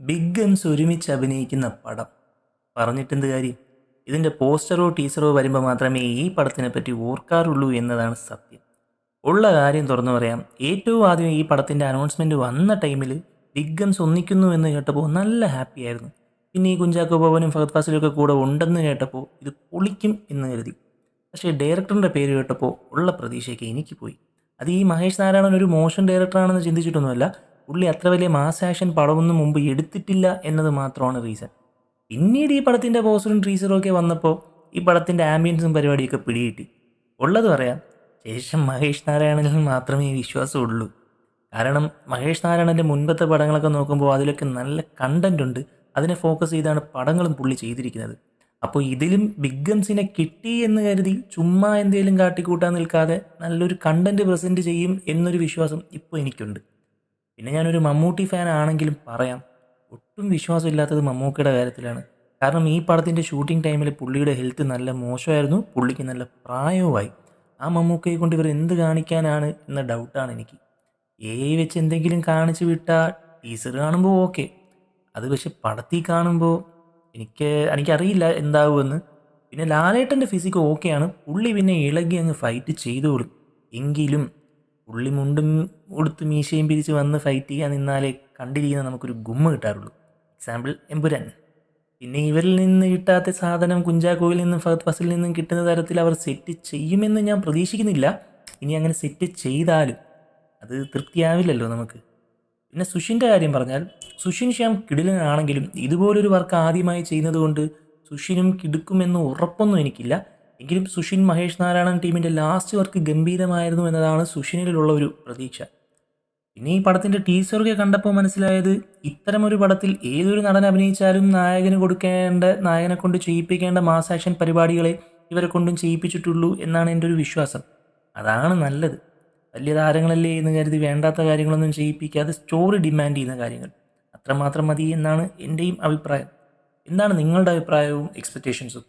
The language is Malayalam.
ബിഗ് ഗൺസ് ഒരുമിച്ച് അഭിനയിക്കുന്ന പടം പറഞ്ഞിട്ടെന്ത് കാര്യം. ഇതിൻ്റെ പോസ്റ്ററോ ടീസറോ വരുമ്പോൾ മാത്രമേ ഈ പടത്തിനെ പറ്റി ഓർക്കാറുള്ളൂ എന്നതാണ് സത്യം. ഉള്ള കാര്യം തുറന്നു പറയാം, ഏറ്റവും ആദ്യം ഈ പടത്തിൻ്റെ അനൗൺസ്മെൻറ്റ് വന്ന ടൈമിൽ ബിഗ് ഗൺസ് ഒന്നിക്കുന്നു എന്ന് കേട്ടപ്പോൾ നല്ല ഹാപ്പി ആയിരുന്നു. പിന്നെ ഈ കുഞ്ചാക്കോ ബോബനും ഫഹദ് ഫാസിലൊക്കെ കൂടെ ഉണ്ടെന്ന് കേട്ടപ്പോൾ ഇത് പൊളിക്കും എന്ന് കരുതി. പക്ഷേ ഡയറക്ടറിൻ്റെ പേര് കേട്ടപ്പോൾ ഉള്ള പ്രതീക്ഷയൊക്കെ എനിക്ക് പോയി. അത് ഈ മഹേഷ് നാരായണൻ ഒരു മോശം ഡയറക്ടറാണെന്ന് ചിന്തിച്ചിട്ടൊന്നുമല്ല, പുള്ളി അത്ര വലിയ മാസ് ആക്ഷൻ പടമൊന്നും മുമ്പ് എടുത്തിട്ടില്ല എന്നത് മാത്രമാണ് റീസൺ. പിന്നീട് ഈ പടത്തിൻ്റെ പോസ്റ്ററും ടീസറും ഒക്കെ വന്നപ്പോൾ ഈ പടത്തിൻ്റെ ആംബിയൻസും പരിപാടിയൊക്കെ പിടികിട്ടി. ഉള്ളത് പറയാം, ശേഷം മഹേഷ് നാരായണനിൽ മാത്രമേ വിശ്വാസമുള്ളൂ. കാരണം മഹേഷ് നാരായണൻ്റെ മുൻപത്തെ പടങ്ങളൊക്കെ നോക്കുമ്പോൾ അതിലൊക്കെ നല്ല കണ്ടൻ്റ് ഉണ്ട്. അതിനെ ഫോക്കസ് ചെയ്താണ് പടങ്ങളും പുള്ളി ചെയ്തിരിക്കുന്നത്. അപ്പോൾ ഇതിലും ബിഗ് ഗൺസിനെ കിട്ടി എന്ന് കരുതി ചുമ്മാ എന്തെങ്കിലും കാട്ടിക്കൂട്ടാൻ നിൽക്കാതെ നല്ലൊരു കണ്ടൻറ്റ് പ്രസൻറ്റ് ചെയ്യും എന്നൊരു വിശ്വാസം ഇപ്പോൾ എനിക്കുണ്ട്. പിന്നെ ഞാനൊരു മമ്മൂട്ടി ഫാൻ ആണെങ്കിലും പറയാം, ഒട്ടും വിശ്വാസമില്ലാത്തത് മമ്മൂക്കയുടെ കാര്യത്തിലാണ്. കാരണം ഈ പടത്തിൻ്റെ ഷൂട്ടിംഗ് ടൈമിൽ പുള്ളിയുടെ ഹെൽത്ത് നല്ല മോശമായിരുന്നു, പുള്ളിക്ക് നല്ല പ്രായവുമായി. ആ മമ്മൂക്കയെ കൊണ്ട് ഇവർ എന്ത് കാണിക്കാനാണ് എന്ന ഡൗട്ടാണ് എനിക്ക്. വെച്ച് എന്തെങ്കിലും കാണിച്ചു വിട്ടാൽ ടീസർ കാണുമ്പോൾ ഓക്കെ, അത് പക്ഷെ പടത്തിൽ കാണുമ്പോൾ എനിക്കറിയില്ല എന്താവുമെന്ന്. പിന്നെ ലാലേട്ടൻ്റെ ഫിസിക്ക് ഓക്കെയാണ്, പുള്ളി പിന്നെ ഇളകി അങ്ങ് ഫൈറ്റ് ചെയ്തോളും. എങ്കിലും പുള്ളി മുണ്ടും ഉടുത്ത് മീശയും പിരിച്ച് വന്ന് ഫൈറ്റ് ചെയ്യാൻ നിന്നാലേ കണ്ടിരിക്കുന്ന നമുക്കൊരു ഗുമ്മ കിട്ടാറുള്ളൂ. എക്സാമ്പിൾ എമ്പുരാൻ. പിന്നെ ഇവരിൽ നിന്ന് കിട്ടാത്ത സാധനം കുഞ്ചാക്കോയിൽ നിന്നും ഫഹദ് ഫാസിൽ നിന്നും കിട്ടുന്ന തരത്തിൽ അവർ സെറ്റ് ചെയ്യുമെന്ന് ഞാൻ പ്രതീക്ഷിക്കുന്നില്ല. ഇനി അങ്ങനെ സെറ്റ് ചെയ്താലും അത് തൃപ്തിയാവില്ലല്ലോ നമുക്ക്. പിന്നെ സുഷിൻ്റെ കാര്യം പറഞ്ഞാൽ, സുഷിൻ ശ്യാം കിടിലനാണെങ്കിലും ഇതുപോലൊരു വർക്ക് ആദ്യമായി ചെയ്യുന്നത് കൊണ്ട് സുഷിനും കിടുക്കുമെന്ന് ഉറപ്പൊന്നും എനിക്കില്ല. എങ്കിലും സുഷിൻ മഹേഷ് നാരായണൻ ടീമിൻ്റെ ലാസ്റ്റ് വർക്ക് ഗംഭീരമായിരുന്നു എന്നതാണ് സുഷിനിലുള്ള ഒരു പ്രതീക്ഷ. പിന്നെ ഈ പടത്തിൻ്റെ ടീസറൊക്കെ കണ്ടപ്പോൾ മനസ്സിലായത്, ഇത്തരമൊരു പടത്തിൽ ഏതൊരു നടൻ അഭിനയിച്ചാലും നായകനെ കൊണ്ട് ചെയ്യിപ്പിക്കേണ്ട മാസ് ആക്ഷൻ പരിപാടികളെ ഇവരെ കൊണ്ടും ചെയ്യിപ്പിച്ചിട്ടുള്ളൂ എന്നാണ് എൻ്റെ ഒരു വിശ്വാസം. അതാണ് നല്ലത്. വലിയ താരങ്ങളല്ലേ എന്ന് കരുതി വേണ്ടാത്ത കാര്യങ്ങളൊന്നും ചെയ്യിപ്പിക്കാതെ സ്റ്റോറി ഡിമാൻഡ് ചെയ്യുന്ന കാര്യങ്ങൾ അത്രമാത്രം മതി എന്നാണ് എൻ്റെയും അഭിപ്രായം. എന്താണ് നിങ്ങളുടെ അഭിപ്രായവും എക്സ്പെക്റ്റേഷൻസും?